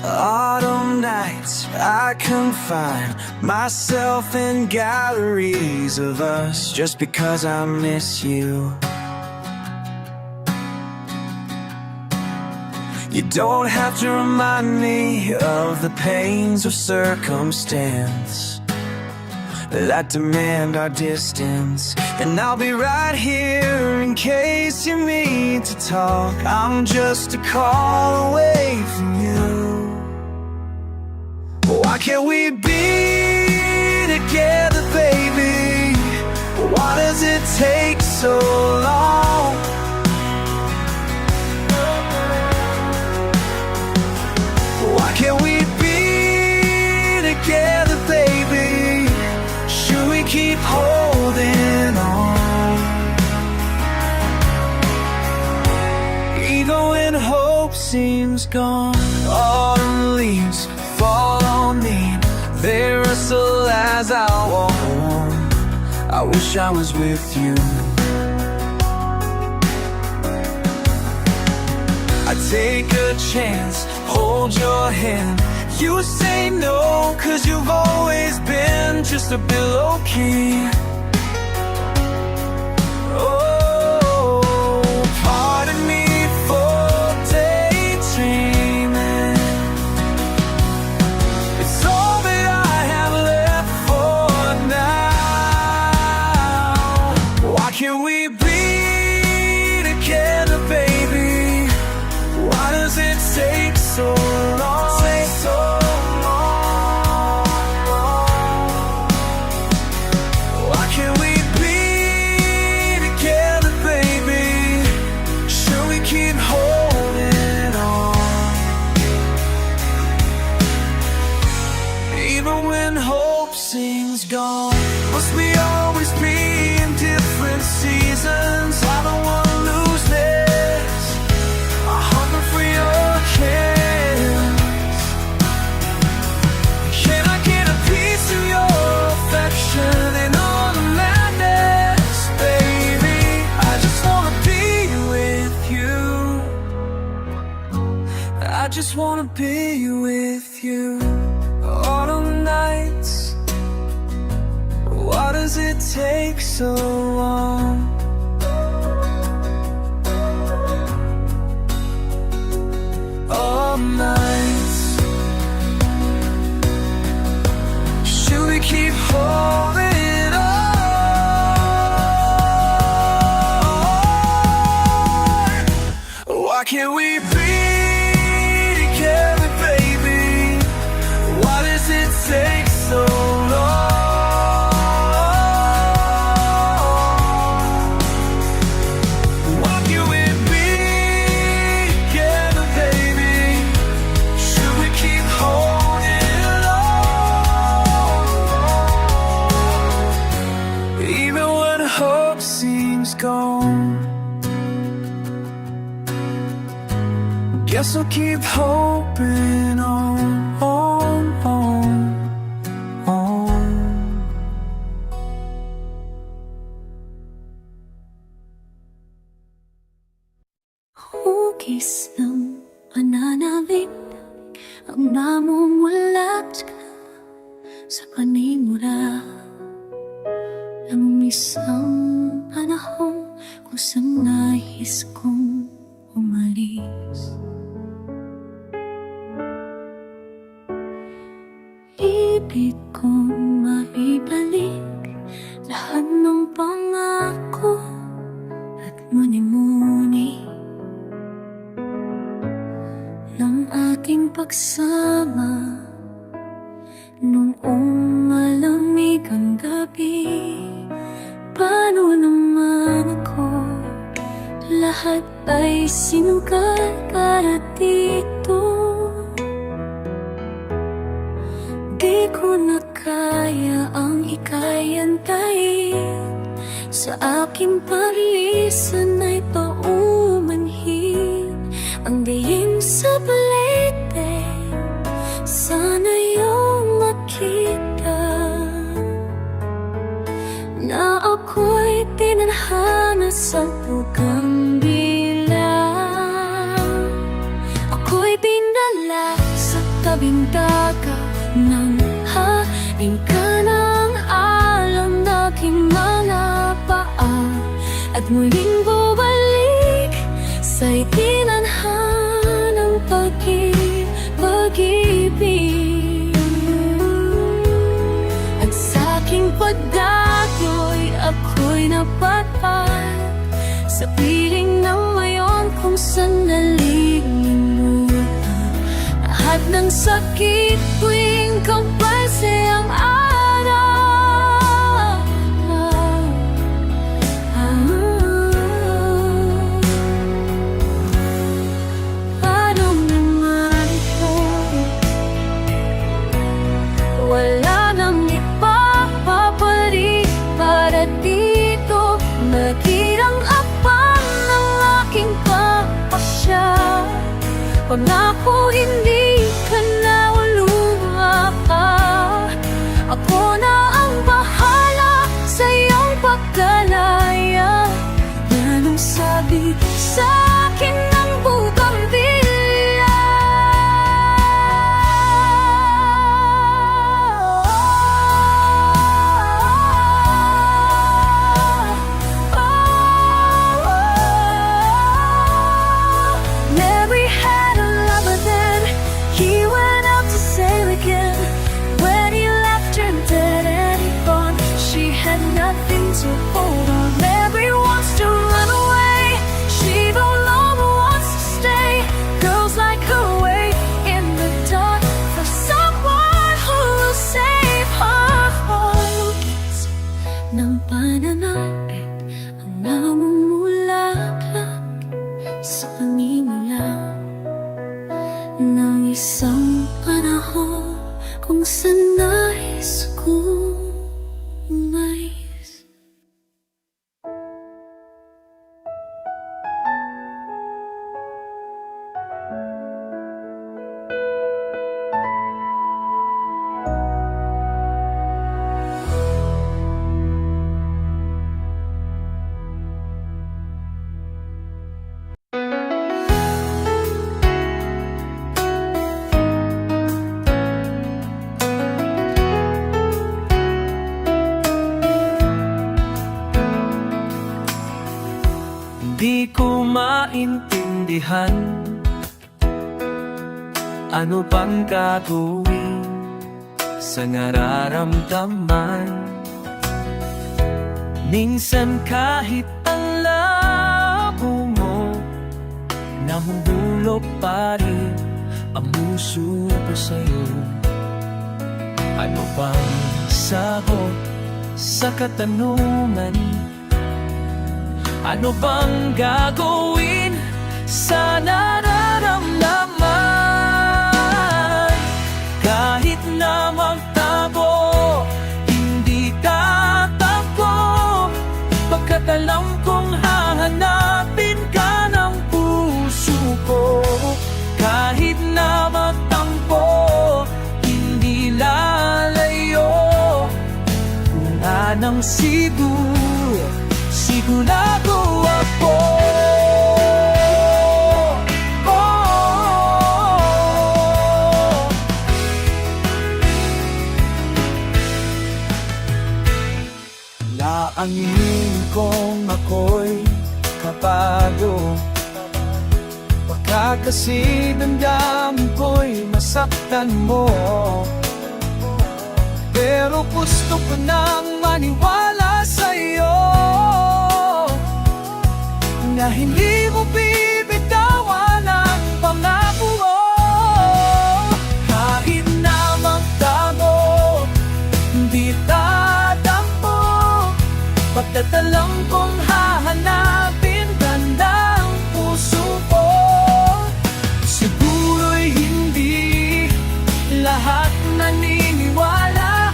Autumn nights, I confine myself in galleries of us just because I miss you. You don't have to remind me of the pains of circumstance that demand our distance. And I'll be right here in case you need to talk. I'm just a call away from you. Why can't we be together, baby? Why does it take so long? Why can't we be together, baby? Should we keep holding on? Even when hope seems gone, autumn leaves fall on me. They rustle as I walk home. I wish I was with you. I take a chance, hold your hand. You say no, 'cause you've always been just a bit low-key. Oh, pardon me for daydreaming. It's all that I have left for now. Why can't we be together, baby? Why does it take so long? Why can't we be together, baby? Should we keep holding on? Even when hope seems gone, must we always be in different seasons? I don't wanna lose this. I hunger for your kiss. Can I get a piece of your affection and all the madness, baby? I just wanna be with you. I just wanna be with you. Autumn nights, why does it take so long? All nights, should we keep holding on? Why can't we be together, baby? Why does it take so long? Why can't we be together, baby? Should we keep holding on? Even when hope seems gone, guess I'll keep hoping on. Hugis ng pananabik ang namumulat ka sa panimula ng isang panahon kung saan nais kong umalis. Ibig kong maibalik lahat ng pangako at muni-muni ng ating pagsama noong malamig ang gabi. Paano naman ako? Lahat ay sinugal para dito. Di ko na kaya ang ikayantayin. Sa aking paglisan ay paumanhin ang diin sa balete. Sana iyong makita na ako'y tinadhana sa bugambila. Ako'y dinala sa tabing dagat ng haing ka ng alam na aking mga paa at muling bumalik sa'y tinanhanang pag-ibig. At sa'king pagdagoy ako'y napatpat sa piling ng ngayon kung sandaling limutan lahat ng sakit tuwing kapansin ang araw. Paano naman ito? Wala nang ipapapalit para dito. Nagirang apang ng aking pagpasya. Pangako hindi ka na lumapa. Ako na ang bahala sa iyong pagkalaya. Yan ang sabi sa akin ng bugambilya. Mary had a lover then. He went out to sail again. When he left her dead and gone, she had nothing to hold on. Mary wants to run away. She no longer wants to stay. Girls like her wait in the dark for someone who will save her heart. Ng pananakit ang namumulaklak sa panimula ng isang panahon kung saan nais kong umalis. Di ko maintindihan ano bang gagawin sa nararamdaman. Minsan kahit ang labo mo, nahuhulog pa rin ang puso ko sa'yo. Ano bang sagot sa katanungan? Ano bang gagawin sa nararamdaman? Kahit na magtago, hindi tatakbo. Pagkat alam kong hahanapin ka ng puso ko. Kahit na magtampo, hindi lalayo. Kung anong sigurado ako. Laangin kong ako'y mabago. Baka kasi damdamin ko'y masaktan mo. Pero gusto ko nang maniwala sa'yo na hindi mo bibitawan ang pangako mo. Kahit na magtago, hindi tatampo. Pagtatalang kong hahanapin ganda ang puso ko. Siguro'y hindi lahat naniniwala,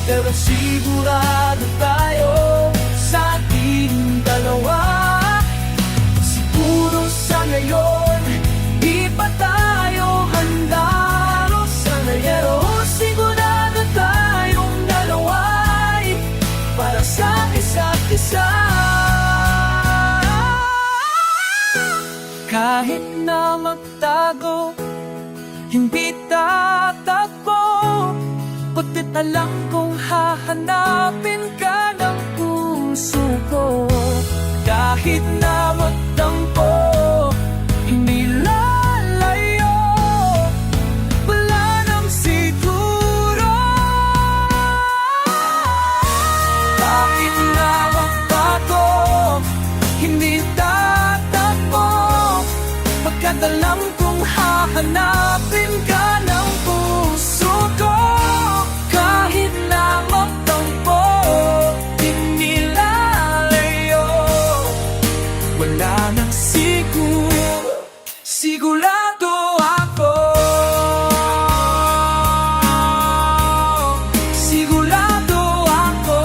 pero sigurado tayo sa ating dalawa. Siguro sa ngayon, di pa tayo handa. Rosanayero, sigurado tayong dalawa para sa isa't isa. Kahit na magtago, hindi tatakbo. Pagkat alam kong hahanapin ka ng puso ko. Kahit na magtampo, hindi lalayo, wala nang siguro. Kahit na magbago, hindi tatakbo. Pagkat alam kong hahanapin ka ng puso ko. Kahit na magtampo, hindi lalayo, wala nang sigurado ako. Sigurado ako.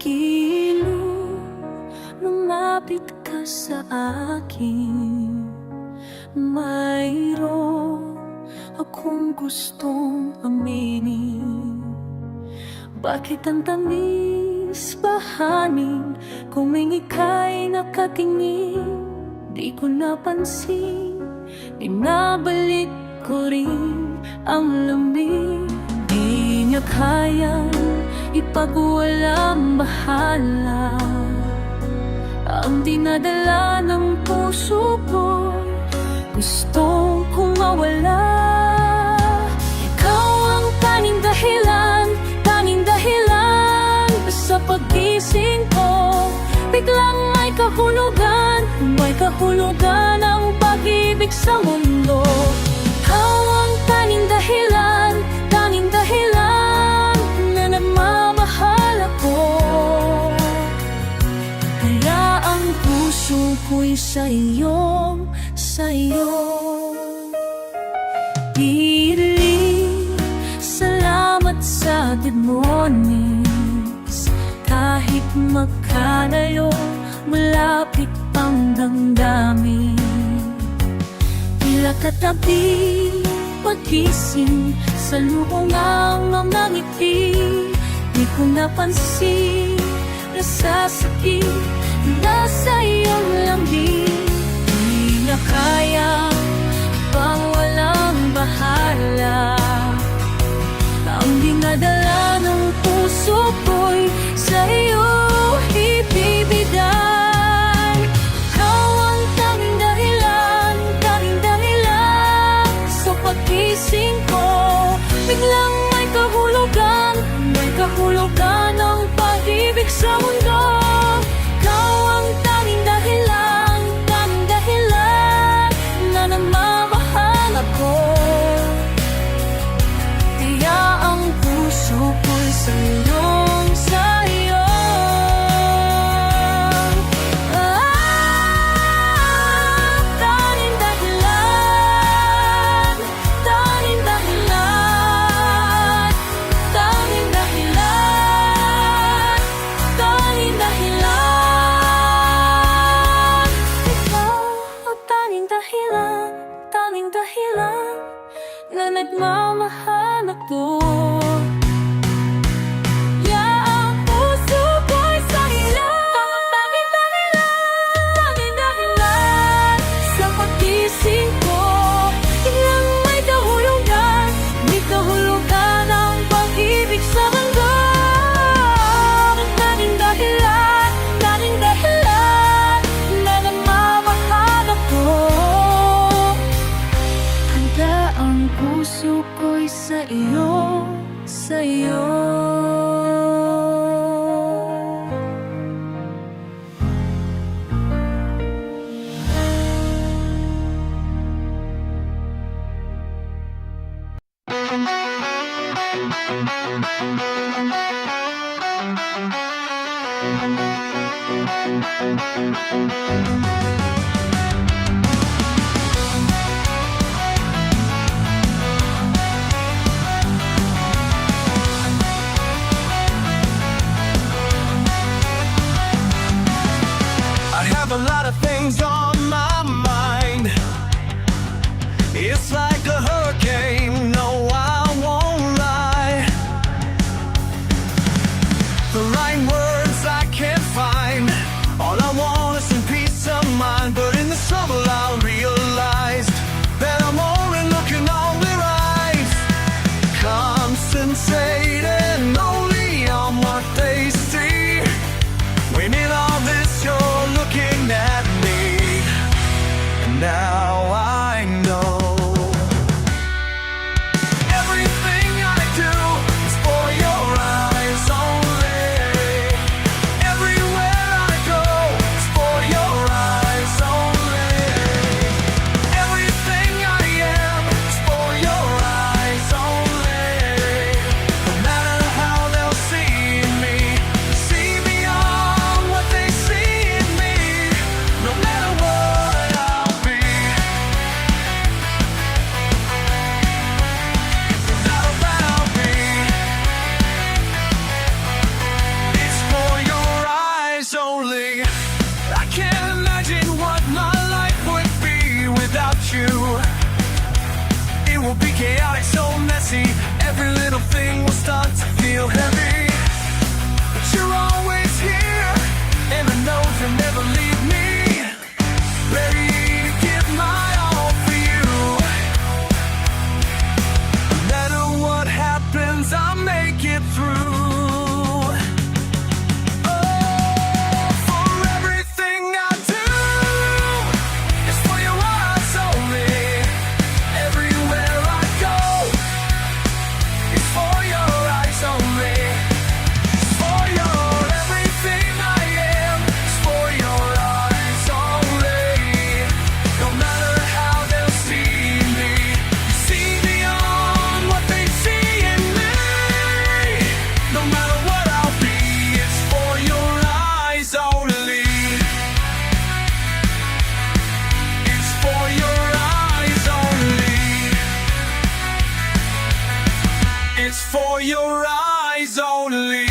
Kilo, lumapit ka sa akin. Mayroon akong gustong aminin. Bakit ang tamis bahanin kung ika'y nakatingin? Di ko napansin, binabalik ko rin ang lamig. Di niya kayang ipagwalang bahala ang dinadala ng puso ko. Gustong kong mawala. Ikaw ang tanging dahilan sa pag-gising ko. Biglang may kahulugan ang pag-ibig sa mundo. Ikaw ang tanging dahilan na nagmamahal ako. Kaya ang puso ko'y sa'yo. Piling, salamat sa good mornings. Kahit magkalayo, malapit pang damdamin. Tila katabi, pag-gising sa luhungang mga ngiti. Di ko napansin, nasasakit, nasa iyong lambing. Di na kaya pang walang bahala ang dinadala ng puso ko'y sa iyo ibibigay. Ikaw ang tanging dahilan sa pag-gising ko. Biglang may kahulugan ang pag-ibig sa mundo. Ikaw ang tanging dahilan na nagmamahal ako. Kaya ang puso ko'y sa'yo. Tanging dahilan na nagmamahal ako. Kaya ang puso ko'y sa'yo. Tanging dahilan sa pag-gising ko. Biglang may kahulugan ang pag-ibig sa mundo. Tanging dahilan na nagmamahal ako. Handa ang puso ko'y sa iyo. Thank you. start to feel heavy, but you're always here, and I know you'll never leave me. Ready to give my all for you. No matter what happens, I'll make it through. Oh, for everything I do is for your eyes only. Everywhere I go is for your eyes only. It's for your everything I am is for your eyes only. No matter how they'll see me, you see beyond what they see in me. No matter what I'll be, it's for your eyes only. It's for your eyes only. It's for your eyes only.